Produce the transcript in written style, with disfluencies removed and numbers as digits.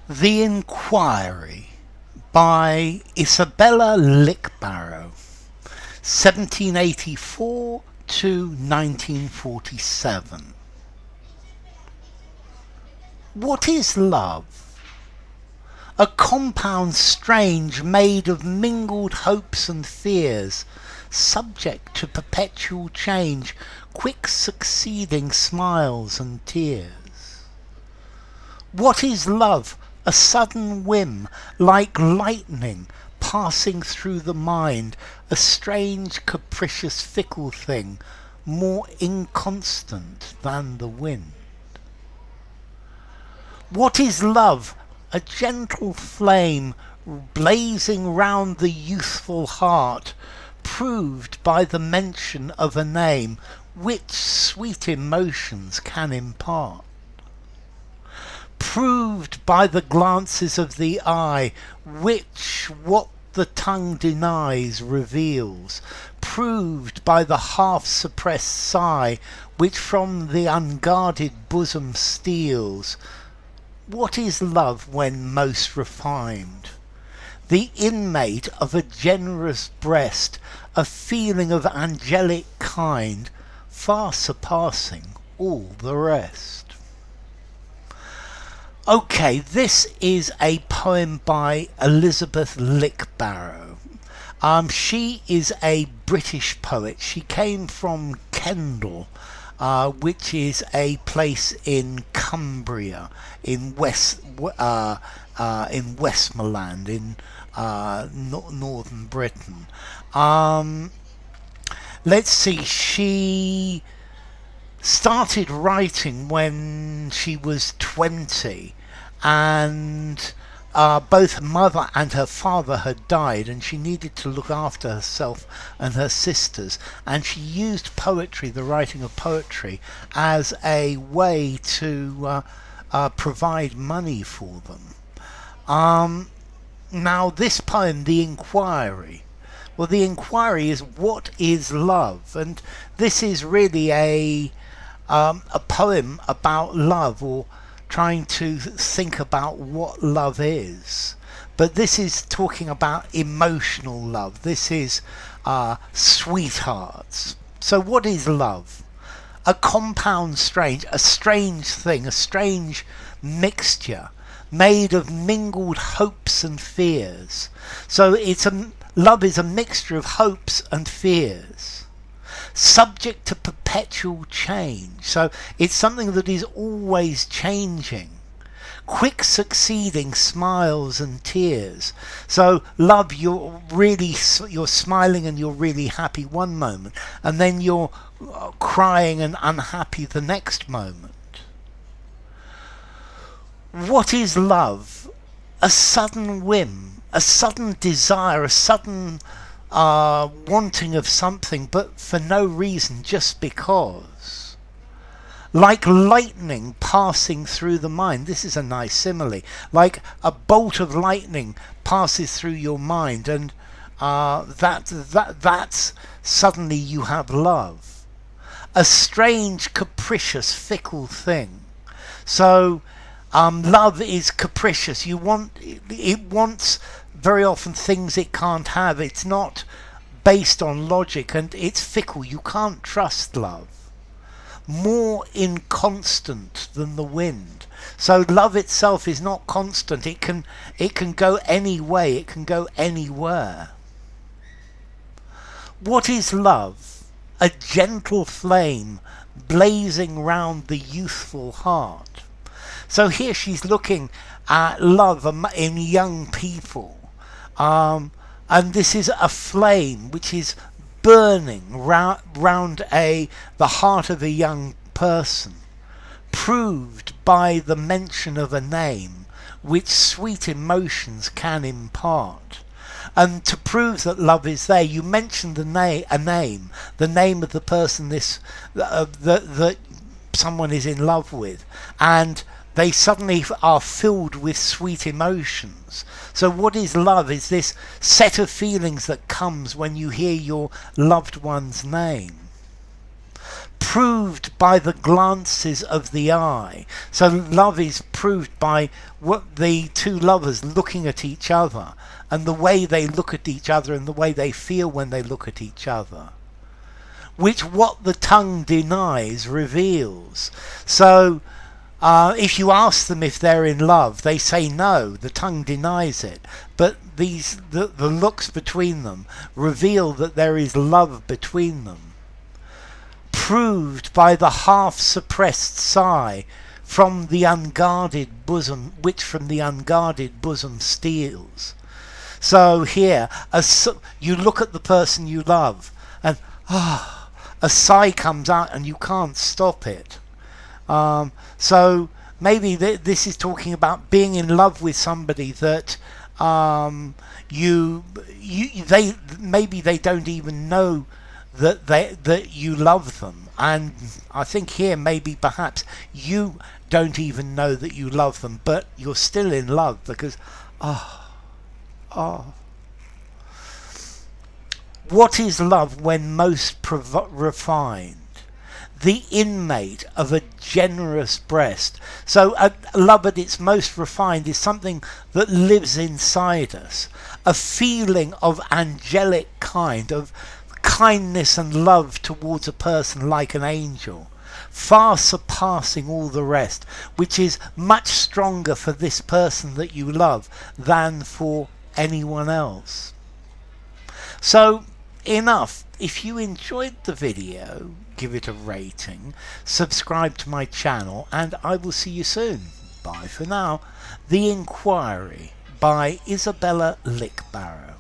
The Enquiry by Isabella Lickbarrow, 1784 to 1947. What is love? A compound strange made of mingled hopes and fears, subject to perpetual change, quick succeeding smiles and tears. What is love? A sudden whim, like lightning, passing through the mind, a strange, capricious, fickle thing, more inconstant than the wind. What is love? A gentle flame, blazing round the youthful heart, proved by the mention of a name, which sweet emotions can impart. Proved by the glances of the eye, which what the tongue denies reveals. Proved by the half-suppressed sigh, which from the unguarded bosom steals. What is love when most refined? The inmate of a generous breast, a feeling of angelic kind, far surpassing all the rest. Okay, this is a poem by Isabella Lickbarrow. She is a British poet. She came from Kendal, which is a place in Cumbria, in Westmoreland, in northern Britain. Let's see. She started writing when she was 20, and both her mother and her father had died, and she needed to look after herself and her sisters, and she used poetry, the writing of poetry, as a way to provide money for them. Now this poem, The Enquiry, well, the inquiry is, what is love? And this is really a poem about love, or trying to think about what love is. But this is talking about emotional love. This is sweethearts. So what is love? A compound strange, a strange thing, a strange mixture made of mingled hopes and fears. So love is a mixture of hopes and fears, subject to perpetual change. So it's something that is always changing. Quick succeeding smiles and tears. So love, you're smiling and you're really happy one moment, and then you're crying and unhappy the next moment. What is love? A sudden whim, a sudden desire, a sudden wanting of something, but for no reason, just because. Like lightning passing through the mind. This is a nice simile. Like a bolt of lightning passes through your mind, and that's suddenly you have love. A strange, capricious, fickle thing. So love is capricious. It wants very often things it can't have. It's not based on logic, and it's fickle. You can't trust love. More inconstant than the wind. So love itself is not constant. It can go any way. It can go anywhere. What is love? A gentle flame blazing round the youthful heart. So here she's looking at love in young people. And this is a flame which is burning round the heart of a young person, proved by the mention of a name which sweet emotions can impart. And to prove that love is there, you mention the name of the person that someone is in love with, and they suddenly are filled with sweet emotions. So what is love? Is this set of feelings that comes when you hear your loved one's name. proved by the glances of the eye. So love is proved by what the two lovers looking at each other, and the way they look at each other and the way they feel when they look at each other, which what the tongue denies reveals. So if you ask them if they're in love, they say no, the tongue denies it. But the looks between them reveal that there is love between them. Proved by the half-suppressed sigh from the unguarded bosom, which from the unguarded bosom steals. So here, you look at the person you love, and a sigh comes out and you can't stop it. So maybe this is talking about being in love with somebody that maybe they don't even know that you love them. And I think here maybe perhaps you don't even know that you love them, but you're still in love because what is love when most refined? The inmate of a generous breast. So love at its most refined is something that lives inside us, a feeling of angelic kind, of kindness and love towards a person like an angel, far surpassing all the rest, which is much stronger for this person that you love than for anyone else. So enough. If you enjoyed the video, give it a rating, subscribe to my channel, and I will see you soon. Bye for now. The Enquiry by Isabella Lickbarrow.